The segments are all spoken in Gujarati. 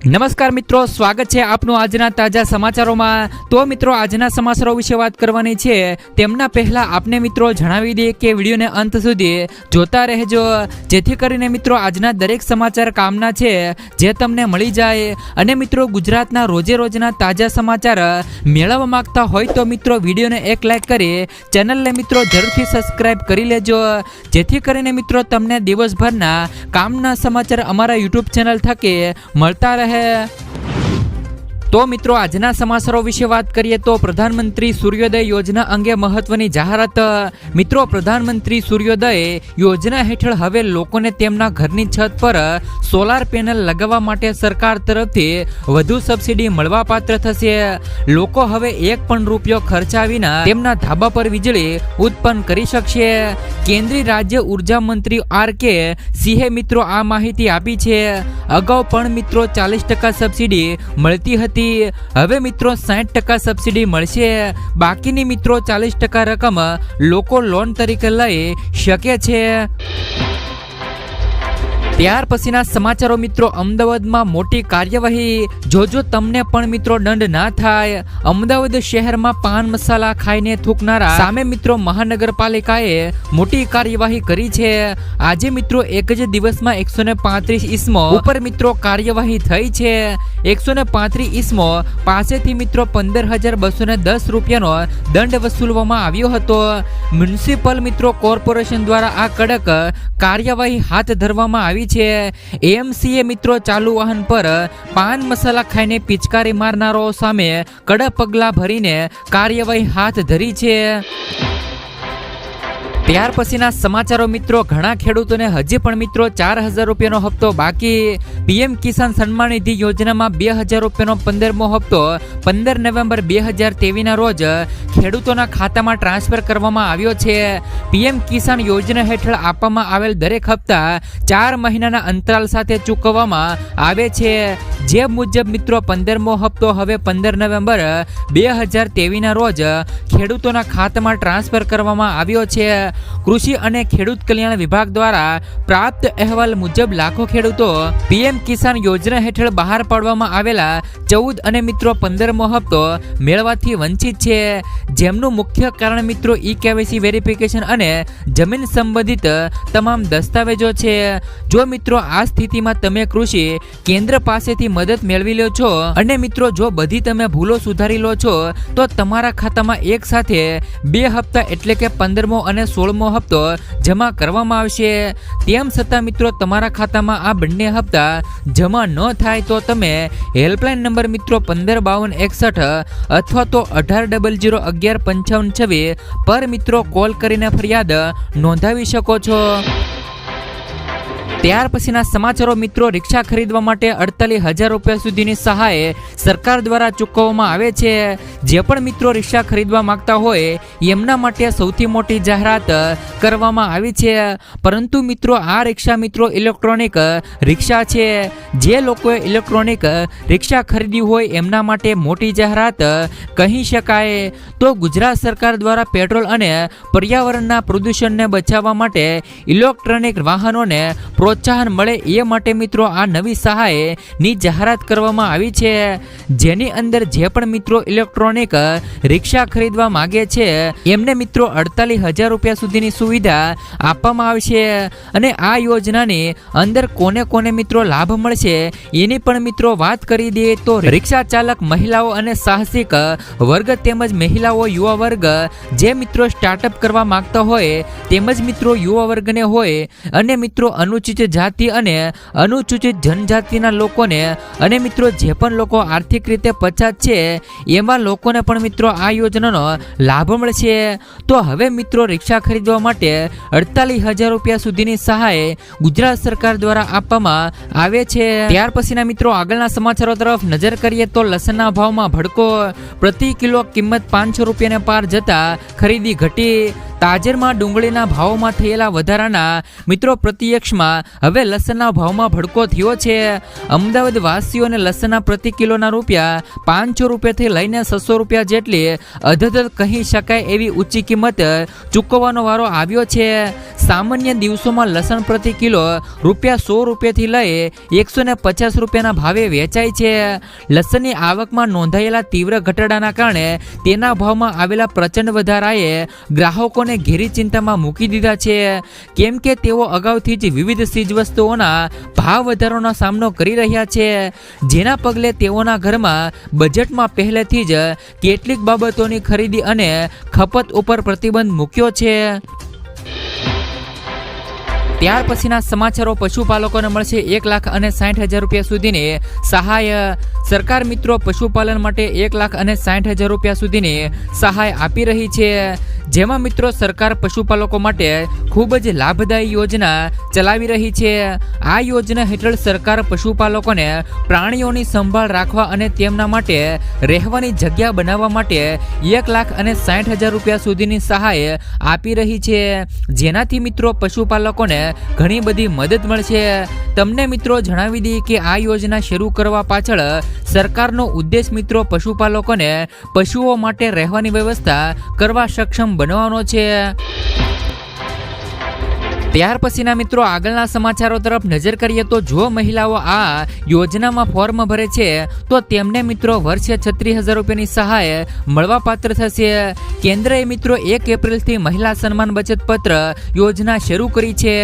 નમસ્કાર મિત્રો, સ્વાગત છે આપનું આજના તાજા સમાચારોમાં। તો મિત્રો, આજના સમાચારો વિશે વાત કરવાની છે તેમના પહેલા આપને મિત્રો જણાવી દઈએ કે વિડીયોને અંત સુધી જોતા રહેજો, જેથી કરીને મિત્રો આજના દરેક સમાચાર કામના છે જે તમને મળી જાય। અને મિત્રો, ગુજરાતના રોજે રોજના તાજા સમાચાર મેળવવા માંગતા હોય તો મિત્રો વિડીયોને એક લાઈક કરી ચેનલને મિત્રો જરૂરથી સબસ્ક્રાઇબ કરી લેજો, જેથી કરીને મિત્રો તમને દિવસભરના કામના સમાચાર અમારા યુટ્યુબ ચેનલ થકી મળતા રહે। તો મિત્રો, આજના સમાચારો વિશે વાત કરીએ તો પ્રધાનમંત્રી સૂર્યોદય યોજના અંગે મહત્વની જાહેરાત। મિત્રો, પ્રધાનમંત્રી સૂર્યોદય યોજના હેઠળ હવે લોકોને તેમના ઘરની છત પર સોલાર પેનલ લગાવવા માટે સરકાર તરફથી વધુ સબસિડી મળવાપાત્ર થશે। લોકો હવે એક પણ રૂપિયો ખર્ચા વિના તેમના ધાબા પર વીજળી ઉત્પન્ન કરી શકશે। કેન્દ્રીય રાજ્ય ઉર્જા મંત્રી આર.કે. સિંહે મિત્રો આ માહિતી આપી છે। અગાઉ પણ મિત્રો 40% સબસિડી મળતી હતી, હવે મિત્રો 60% સબસિડી મળશે। બાકીની મિત્રો 40% રકમ લોકો લોન તરીકે લઈ શકે છે। ત્યાર પછીના સમાચારો મિત્રો, અમદાવાદમાં મોટી કાર્યવાહી। જોજો તમને પણ મિત્રો દંડ ના થાય। અમદાવાદ શહેરમાં પાન મસાલા ખાઈને થૂકનારા સામે મિત્રો મહાનગરપાલિકાએ મોટી કાર્યવાહી કરી છે। આજે મિત્રો એક જ દિવસમાં 135 ઇસમો ઉપર મિત્રો કાર્યવાહી થઈ છે। 135 ઇસમો પાસેથી મિત્રો 15,210 રૂપિયાનો દંડ વસૂલવામાં આવ્યો હતો। મ્યુનિસિપલ મિત્રો કોર્પોરેશન દ્વારા આ કડક કાર્યવાહી હાથ ધરવામાં આવી છે। એએમસીએ મિત્રો ચાલુ વાહન પર પાન મસાલા ખાઈને પિચકારી મારનારો સામે કડક પગલાં ભરીને કાર્યવાહી હાથ ધરી છે। ત્યાર પછીના સમાચારો મિત્રો, ઘણા ખેડૂતોને હજી પણ મિત્રો 4,000 રૂપિયાનો હપ્તો બાકી। પીએમ કિસાન સન્માન નિધિ યોજનામાં 2,000 રૂપિયાનો 15મો હપ્તો 15 નવેમ્બર 2023ના રોજ ખેડૂતોના ખાતામાં ટ્રાન્સફર કરવામાં આવ્યો છે। પીએમ કિસાન યોજના હેઠળ આપવામાં આવેલ દરેક હપ્તા 4 મહિનાના અંતરાલ સાથે ચૂકવવામાં આવે છે, જે મુજબ મિત્રો 15મો હપ્તો હવે 15 નવેમ્બર 2023ના રોજ ખેડૂતોના ખાતામાં ટ્રાન્સફર કરવામાં આવ્યો છે। કૃષિ અને ખેડૂત કલ્યાણ વિભાગ દ્વારા પ્રાપ્ત અહેવાલ મુજબ લાખો ખેડૂતો પીએમ કિસાન યોજના હેઠળ બહાર પાડવામાં આવેલા 14 અને મિત્રો 15મો હપ્તો મેળવવાથી વંચિત છે, જેમનું મુખ્ય કારણ મિત્રો ઈ-કેવાયસી વેરિફિકેશન અને જમીન સંબંધિત તમામ દસ્તાવેજો છે। જો મિત્રો આ સ્થિતિમાં તમે કૃષિ કેન્દ્ર પાસેથી મદદ મેળવી લો છો અને મિત્રો જો બધી તમે ભૂલો સુધારી લો છો તો તમારા ખાતામાં એક સાથે 2 હપ્તા એટલે કે 15મો અને 16મો હપ્તો જમા કરવામાં આવશે। તેમ છતાં મિત્રો તમારા ખાતામાં આ બંને હપ્તા જમા ન થાય તો તમે હેલ્પલાઇન નંબર મિત્રો 155261 અથવા તો 1800115526 પર મિત્રો કોલ કરીને ફરિયાદ નોંધાવી શકો છો। ત્યાર પછીના સમાચારો મિત્રો, રિક્ષા ખરીદવા માટે 48,000 રૂપિયા સુધીની સહાય સરકાર દ્વારા ચૂકવવામાં આવે છે। જે પણ મિત્રો રિક્ષા ખરીદવા માંગતા હોય એમના માટે સૌથી મોટી જાહેરાત કરવામાં આવી છે। પરંતુ મિત્રો આ રિક્ષા મિત્રો ઇલેક્ટ્રોનિક રિક્ષા છે। જે લોકોએ ઇલેક્ટ્રોનિક રિક્ષા ખરીદી હોય એમના માટે મોટી જાહેરાત કહી શકાય। તો ગુજરાત સરકાર દ્વારા પેટ્રોલ અને પર્યાવરણના પ્રદૂષણને બચાવવા માટે ઇલેક્ટ્રોનિક વાહનોને પ્રોત્સાહન મળે એ માટે મિત્રો આ નવી સહાયની જાહેરાત કરવામાં આવી છે, જેની અંદર જે પણ મિત્રો ઇલેક્ટ્રોનિક રિક્ષા ખરીદવા માંગે છે એમને મિત્રો 48,000 રૂપિયા સુધીની સુવિધા આપવામાં આવશે। અને આ યોજનાની અંદર કોને કોને મિત્રો લાભ મળશે એની પણ મિત્રો વાત કરી દઈએ તો રિક્ષા ચાલક મહિલાઓ અને સાહસિક વર્ગ તેમજ મહિલાઓ યુવા વર્ગ જે મિત્રો સ્ટાર્ટઅપ કરવા માંગતા હોય તેમજ મિત્રો યુવા વર્ગને હોય અને મિત્રો અનુસૂચિત જાતિ અને અનુસૂચિત જનજાતિના લોકોને અને મિત્રો જે પણ લોકો આર્થિક રીતે પછાત છે એવા લોકોને પણ મિત્રો આ યોજનાનો લાભ મળશે। તો હવે મિત્રો રિક્ષા ખરીદવા માટે 48,000 રૂપિયા સુધીની સહાય ગુજરાત સરકાર દ્વારા આપવામાં આવે છે। ત્યાર પછીના મિત્રો આગળના સમાચારો તરફ નજર કરીએ તો લસણના ભાવમાં ભડકો। પ્રતિ કિલો કિંમત 500 રૂપિયાને પાર જતા ખરીદી ઘટી। તાજેતરમાં ડુંગળીના ભાવમાં થયેલા વધારાના મિત્રો પ્રત્યક્ષમાં હવે લસણના ભાવમાં ભડકો થયો છે. અમદાવાદ વાસીઓને લસણના પ્રતિ કિલોના રૂપિયા 500 રૂપિયાથી લઈને 600 રૂપિયા જેટલી અધધધ કહી શકાય એવી ઊંચી કિંમત ચૂકવવાનો વારો આવ્યો છે. સામાન્ય દિવસોમાં લસણ પ્રતિ કિલો રૂપિયા 100 રૂપિયાથી લઈ 150 રૂપિયાના ભાવે વેચાય છે. લસણની આવકમાં નોંધાયેલા તીવ્ર ઘટાડાના કારણે તેના ભાવમાં આવેલા પ્રચંડ વધારાએ ગ્રાહકોને ઘેરી ચિંતામાં મૂકી દીધા છે, કેમ કે તેઓ અગાઉથી જ વિવિધ ચીજવસ્તુઓના ભાવ વધારાનો સામનો કરી રહ્યા છે, જેના પગલે તેઓના ઘરમાં બજેટમાં પહેલેથી જ કેટલીક બાબતોની ખરીદી અને ખપત ઉપર પ્રતિબંધ મૂક્યો છે. ત્યાર પછીના સમાચારો પશુપાલકોને મળશે 1,60,000 રૂપિયા સુધીની સહાય. સરકાર મિત્રો પશુપાલન માટે 1,60,000 રૂપિયા સુધીની સહાય આપી રહી છે, જેમાં મિત્રો સરકાર પશુપાલકો માટે ખૂબ જ લાભદાયી યોજના ચલાવી રહી છે. આ યોજના હેઠળ સરકાર પશુપાલકોને પ્રાણીઓની સંભાળ રાખવા અને તેમના માટે રહેવાની જગ્યા બનાવવા માટે 1,60,000 રૂપિયા સુધીની સહાય આપી રહી છે, જેનાથી મિત્રો પશુપાલકોને ઘણી બધી મદદ મળશે. તમને મિત્રો જણાવી દઈએ કે આ યોજના શરૂ કરવા પાછળ સરકારનો ઉદ્દેશ મિત્રો પશુપાલકોને પશુઓ માટે રહેવાની વ્યવસ્થા કરવા સક્ષમ બનવાનો છે. ત્યાર પછીના મિત્રો આગળના સમાચારો તરફ નજર કરીએ તો જો મહિલાઓ આ યોજનામાં ફોર્મ ભરે છે તો તેમને મિત્રો વર્ષે 36,000 રૂપિયાની સહાય મળવા પાત્ર થશે. કેન્દ્રએ મિત્રો 1 એપ્રિલથી મહિલા સન્માન બચત પત્ર યોજના શરૂ કરી છે.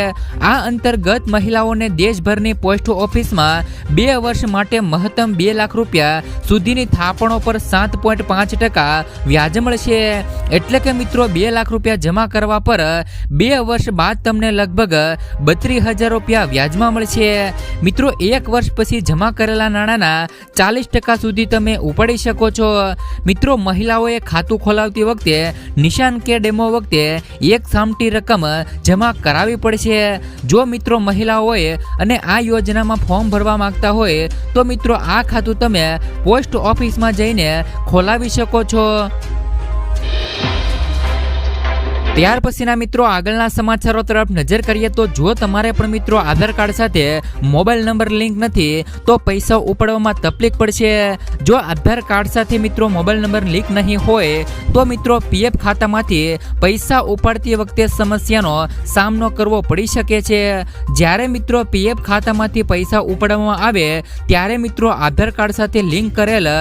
આ અંતર્ગત મહિલાઓને દેશભરની પોસ્ટ ઓફિસમાં 2 વર્ષ માટે મહત્તમ 2 લાખ રૂપિયા સુધીની થાપણો પર 7.5% વ્યાજ મળશે. એટલે કે મિત્રો 2 લાખ રૂપિયા જમા કરવા પર 2 વર્ષ બાદ તમને લગભગ 32,000 રૂપિયા વ્યાજમાં મળશે. મિત્રો 1 વર્ષ પછી જમા કરેલા નાણાંના 40% સુધી તમે ઉપાડી શકો છો. મિત્રો મહિલાઓએ ખાતું ખોલાવતી વખતે નિશાન કે ડેમો વખતે એક સામટી રકમ જમા કરાવવી પડશે. જો મિત્રો મહિલાઓએ અને આ યોજનામાં ફોર્મ ભરવા માંગતા હોય તો મિત્રો આ ખાતું તમે પોસ્ટ ઓફિસમાં જઈને ખોલાવી શકો છો. ત્યાર પછીના મિત્રો આગળના સમાચારો તરફ નજર કરીએ તો જો તમારે પણ મિત્રો આધાર કાર્ડ સાથે મોબાઈલ નંબર લિંક નથી તો પૈસા ઉપાડવામાં તકલીફ પડશે. જો આધાર કાર્ડ સાથે મિત્રો મોબાઈલ નંબર લિંક નહીં હોય તો મિત્રો પીએફ ખાતામાંથી પૈસા ઉપાડતી વખતે સમસ્યાનો સામનો કરવો પડી શકે છે. જ્યારે મિત્રો પીએફ ખાતામાંથી પૈસા ઉપાડવામાં આવે ત્યારે મિત્રો આધાર કાર્ડ સાથે લિંક કરેલ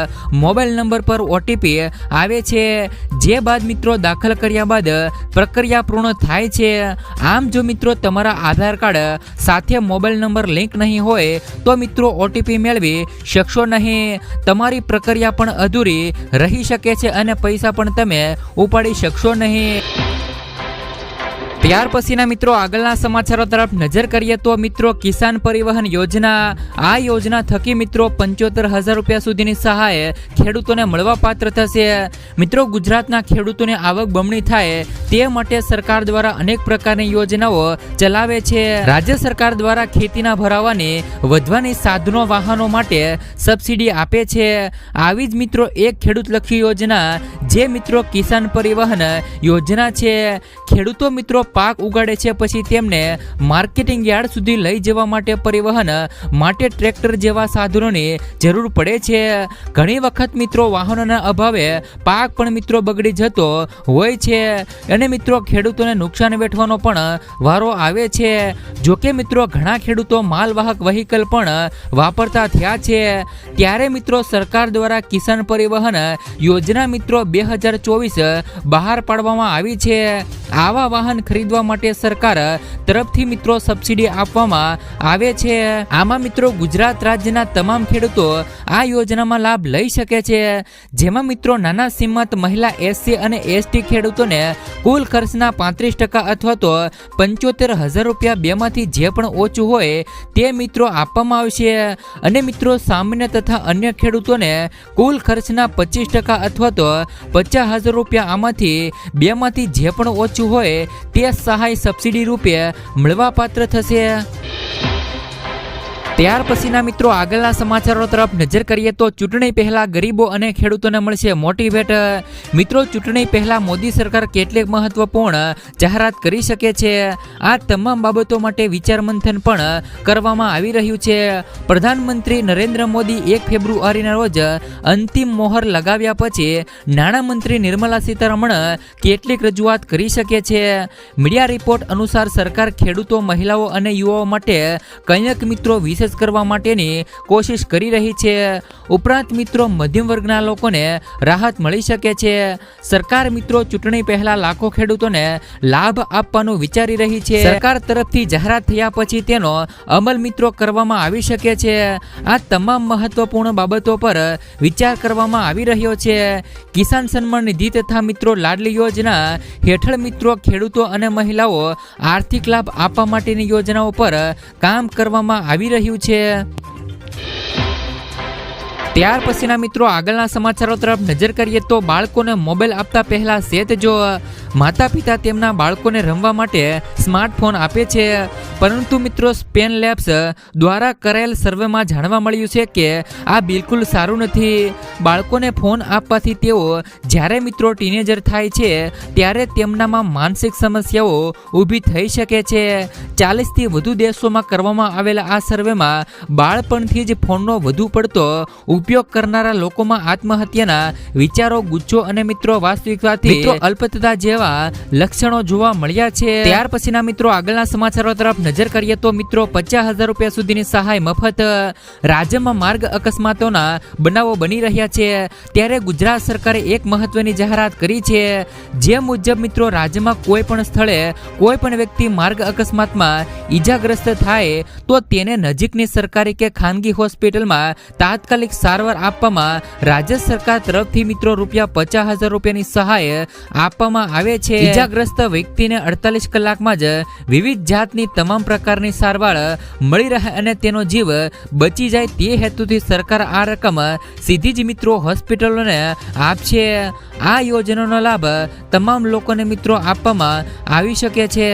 મોબાઈલ નંબર પર ઓટીપી આવે છે, જે બાદ મિત્રો દાખલ કર્યા બાદ પ્રક્રિયા પૂર્ણ થાય છે. આમ જો મિત્રો તમારા આધાર કાર્ડ સાથે મોબાઈલ નંબર લિંક નહીં હોય તો મિત્રો ઓટીપી મેળવી શકશો નહીં. તમારી પ્રક્રિયા પણ અધૂરી રહી શકે છે અને પૈસા પણ તમે ઉપાડી શકશો નહીં. ત્યાર પછીના મિત્રો આગળના સમાચારો તરફ નજર કરીએ તો મિત્રો કિસાન પરિવહન યોજના. આ યોજના થકી મિત્રો 75,000 રૂપિયા સુધીની સહાય ખેડૂતોને મળવા પાત્ર થશે. મિત્રો ગુજરાતના ખેડૂતોની આવક બમણી થાય તે માટે સરકાર દ્વારા અનેક પ્રકારની યોજનાઓ ચલાવે છે. રાજ્ય સરકાર દ્વારા ખેતીના ભરાવાની વધવાની સાધનો વાહનો માટે સબસિડી આપે છે. આવી જ મિત્રો એક ખેડૂતલક્ષી યોજના જે મિત્રો કિસાન પરિવહન યોજના છે. ખેડૂતો મિત્રો પાક ઉગાડે છે પછી તેમને માર્કેટિંગ યાર્ડ સુધી લઈ જવા માટે પરિવહન માટે ટ્રેક્ટર જેવા સાધનોની જરૂર પડે છે. ઘણી વખત મિત્રો વાહનોના અભાવે પાક પણ મિત્રો બગડી જતો હોય છે અને મિત્રો ખેડૂતોને નુકસાન વેઠવાનો પણ વારો આવે છે. જોકે મિત્રો ઘણા ખેડૂતો માલવાહક વ્હીકલ પણ વાપરતા થયા છે. ત્યારે મિત્રો સરકાર દ્વારા કિસાન પરિવહન યોજના મિત્રો 2024 બહાર પાડવામાં આવી છે. આવા વાહન ખરીદવા માટે સરકાર તરફથી મિત્રો સબસિડી આપવામાં આવે છે. આમાં મિત્રો ગુજરાત રાજ્યના તમામ ખેડૂતો આ યોજનામાં લાભ લઈ શકે છે. જેમાં મિત્રો નાના સીમાંત મહિલા એસસી અને એસટી ખેડૂતોને કુલ ખર્ચના 35% અથવા તો 75,000 રૂપિયા બેમાંથી જે પણ ઓછું હોય તે મિત્રો આપવામાં આવશે. અને મિત્રો સામાન્ય તથા અન્ય ખેડૂતોને કુલ ખર્ચના 25% અથવા તો 50,000 રૂપિયા આમાંથી બેમાંથી જે પણ ઓછું હોય તે સહાય સબસિડી રૂપે મળવા પાત્ર થશે. ત્યાર પછીના મિત્રો આગળના સમાચારો તરફ નજર કરીએ તો ચૂંટણી પહેલા ગરીબો અને ખેડૂતોને મળશે મોટી ભેટ. મિત્રો ચૂંટણી પહેલા મોદી સરકાર કેટલીક મહત્વપૂર્ણ જાહેરાત કરી શકે છે. આ તમામ બાબતો માટે વિચાર મંથન પણ કરવામાં આવી રહ્યું છે. પ્રધાનમંત્રી નરેન્દ્ર મોદી 1 ફેબ્રુઆરીના રોજ અંતિમ મોહર લગાવ્યા પછી નાણામંત્રી નિર્મલા સીતારમણ કેટલીક રજૂઆત કરી શકે છે. મીડિયા રિપોર્ટ અનુસાર સરકાર ખેડૂતો, મહિલાઓ અને યુવાઓ માટે કંઈક મિત્રો વિશેષ કરવા માટેની કોશિશ કરી રહી છે. ઉપરાંત મિત્રો મધ્યમ વર્ગના લોકોને રાહત મળી શકે છે. સરકાર મિત્રો ચૂંટણી પહેલા લાખો ખેડૂતોને લાભ આપવાનું વિચારી રહી છે. સરકાર તરફથી જાહેરાત થયા પછી તેનો અમલ મિત્રો કરવામાં આવી શકે છે. આ તમામ મહત્વપૂર્ણ બાબતો પર વિચાર કરવામાં આવી રહ્યો છે. કિસાન સન્માન નિધિ તથા મિત્રો લાડલી યોજના હેઠળ મિત્રો ખેડૂતો અને મહિલાઓ આર્થિક લાભ આપવા માટેની યોજનાઓ પર કામ કરવામાં આવી રહ્યું છે. ત્યાર પછીના મિત્રો આગળના સમાચારો તરફ નજર કરીએ તો બાળકોને મોબાઈલ આપતા પહેલા સેજજો. માતા પિતા તેમના બાળકોને રમવા માટે સ્માર્ટફોન આપે છે, પરંતુ મિત્રો સ્પેન લેબ્સ દ્વારા કરાયેલ સર્વેમાં જાણવા મળ્યું છે કે આ બિલકુલ સારું નથી. બાળકોને ફોન આપવાથી તેઓ જ્યારે મિત્રો ટીનેજર થાય છે ત્યારે તેમનામાં માનસિક સમસ્યાઓ ઊભી થઈ શકે છે. 40થી વધુ દેશોમાં કરવામાં આવેલા આ સર્વેમાં બાળપણથી જ ફોનનો વધુ પડતો ઉપયોગ કરનારા લોકોમાં આત્મહત્યાના વિચારો, ગુસ્સો અને મિત્રો વાસ્તવિકતાથી મિત્રો અલ્પતતા જેવા લક્ષણો જોવા મળ્યા છે. ત્યાર પછીના મિત્રો આગળના સમાચારો તરફ નજર કરીએ તો મિત્રો 50,000 રૂપિયા સુધીની સહાય મફત. રાજ્યમાં માર્ગ અકસ્માતોના બનાવો બની રહ્યા છે, ત્યારે ગુજરાત સરકારે એક મહત્વની જાહેરાત કરી છે. જે મુજબ મિત્રો રાજ્યમાં કોઈ પણ સ્થળે કોઈ પણ વ્યક્તિ માર્ગ અકસ્માતમાં ઈજાગ્રસ્ત થાય તો તેને નજીકની સરકારી કે ખાનગી હોસ્પિટલમાં તાત્કાલિક સારવાર આપવામાં રાજ્ય સરકાર તરફથી મિત્રો ₹50,000 રૂપિયાની સહાય આપવામાં આવે છે. ઈજાગ્રસ્ત વ્યક્તિને 48 કલાકમાં જ વિવિધ જાતની તમામ પ્રકારની સારવાર મળી રહે અને તેનો જીવ બચી જાય તે હેતુથી સરકાર આ રકમ સીધી જ મિત્રો હોસ્પિટલોને આપશે. આ યોજનાનો લાભ તમામ લોકોને મિત્રો આપવામાં આવી શકે છે.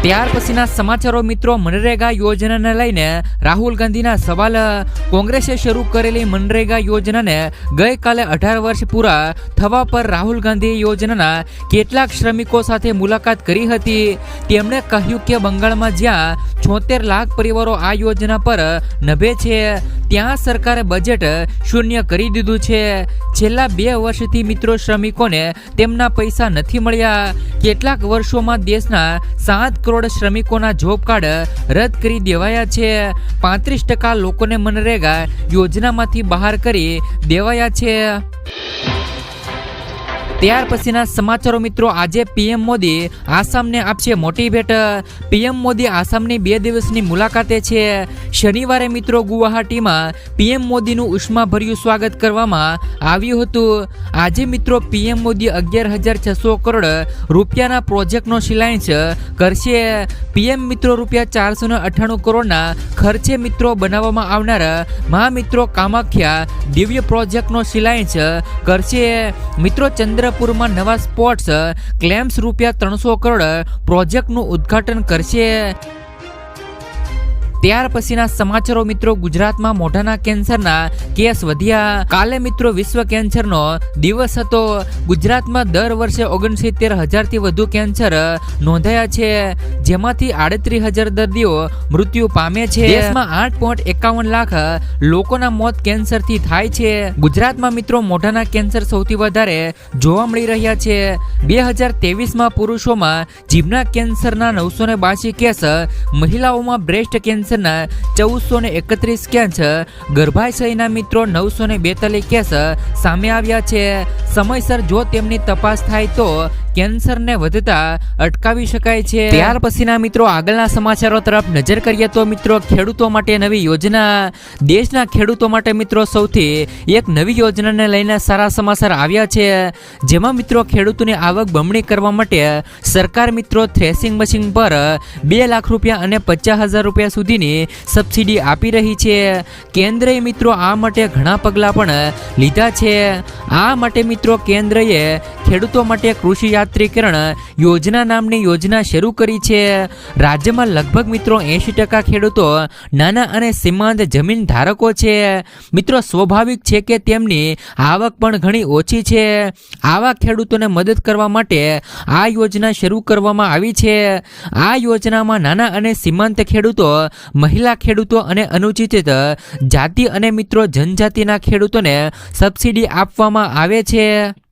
ત્યાર પછીના સમાચારો મિત્રો મનરેગા યોજનાને લઈને રાહુલ ગાંધીના સવાલ. કોંગ્રેસે શરૂ કરેલી મનરેગા યોજનાને ગઈકાલે 18 વર્ષ પૂરા થવા પર રાહુલ ગાંધીએ યોજનાના કેટલાક શ્રમિકો સાથે મુલાકાત કરી હતી. તેમણે કહ્યું કે બંગાળમાં જ્યાં 76 લાખ પરિવારો આ યોજના પર નભે છે ત્યાં સરકારે બજેટ શૂન્ય કરી દીધું છે. છેલ્લા 2 વર્ષથી મિત્રો શ્રમિકોને તેમના પૈસા નથી મળ્યા. કેટલાક વર્ષોમાં દેશના 7 કરોડ શ્રમિકોના જોબ કાર્ડ રદ કરી દેવાયા છે. 35% લોકોને મનરેગા યોજનામાંથી બહાર કરી દેવાયા છે. ત્યાર પછીના સમાચારો મિત્રો આજે પીએમ મોદી આસામને આપશે મોટી ભેટ. પીએમ મોદી આસામની 2 દિવસની મુલાકાતે છે. શનિવારે મિત્રો ગુવાહાટીમાં પીએમ મોદીનું ઉષ્માભર્યું સ્વાગત કરવામાં આવ્યું હતું. આજે મિત્રો પીએમ મોદી 11,600 કરોડ રૂપિયાના પ્રોજેક્ટનો શિલાન્યાસ કરશે. પીએમ મિત્રો ₹498 કરોડના ખર્ચે મિત્રો બનાવવામાં આવનાર મહામિત્રો કામાખ્યા દિવ્ય પ્રોજેક્ટનો શિલાન્યાસ કરશે. મિત્રો ચંદ્રપુરમાં નવા સ્પોર્ટ્સ ક્લેમ્સ ₹300 કરોડ પ્રોજેક્ટનું ઉદ્ઘાટન કરશે. ત્યાર પછીના સમાચારો મિત્રો ગુજરાતમાં મોઢાના કેન્સરના કેસ વધ્યા. કાલે મિત્રો વિશ્વ કેન્સરનો દિવસ હતો. ગુજરાતમાં દર વર્ષે 69,000થી વધુ કેન્સર નોંધાયા છે, જેમાંથી 38,000 દર્દીઓ મૃત્યુ પામે છે. દેશમાં 8.51 લાખ લોકોના મોત કેન્સરથી થાય છે. ગુજરાતમાં મિત્રો મોઢાના કેન્સર સૌથી વધારે જોવા મળી રહ્યા છે. 2023માં પુરુષોમાં જીભના કેન્સરના 982 કેસ, મહિલાઓમાં બ્રેસ્ટ કેન્સર 1431 કેસ, ગર્ભાશયના મિત્રો 942 કેસ સામે આવ્યા છે. સમયસર જો તેમની તપાસ થાય તો કેન્સરને વધતા અટકાવી શકાય છે. ત્યાર પછીના મિત્રો આગળના સમાચારો તરફ નજર કરીએ તો મિત્રો ખેડૂતો માટે નવી યોજના. દેશના ખેડૂતો માટે મિત્રો સૌથી એક નવી યોજનાને લઈને સારા સમાચાર આવ્યા છે, જેમાં મિત્રો ખેડૂતોની આવક બમણી કરવા માટે સરકાર મિત્રો થ્રેસિંગ મશીન પર 2 લાખ રૂપિયા અને 50,000 રૂપિયા સુધીની સબસિડી આપી રહી છે. કેન્દ્રએ મિત્રો આ માટે ઘણા પગલાં પણ લીધા છે. આ માટે મિત્રો કેન્દ્રએ ખેડૂતો માટે કૃષિ એકત્રીકરણ યોજના નામની યોજના શરૂ કરી છે. રાજ્યમાં લગભગ મિત્રો 80% ખેડૂતો નાના અને સીમાંત જમીન ધારકો છે. મિત્રો સ્વાભાવિક છે કે તેમની આવક પણ ઘણી ઓછી છે. આવા ખેડૂતોને મદદ કરવા માટે આ યોજના શરૂ કરવામાં આવી છે. આ યોજનામાં નાના અને સીમાંત ખેડૂતો, મહિલા ખેડૂતો અને અનુસૂચિત જાતિ અને મિત્રો જનજાતિના ખેડૂતોને સબસિડી આપવામાં આવે છે.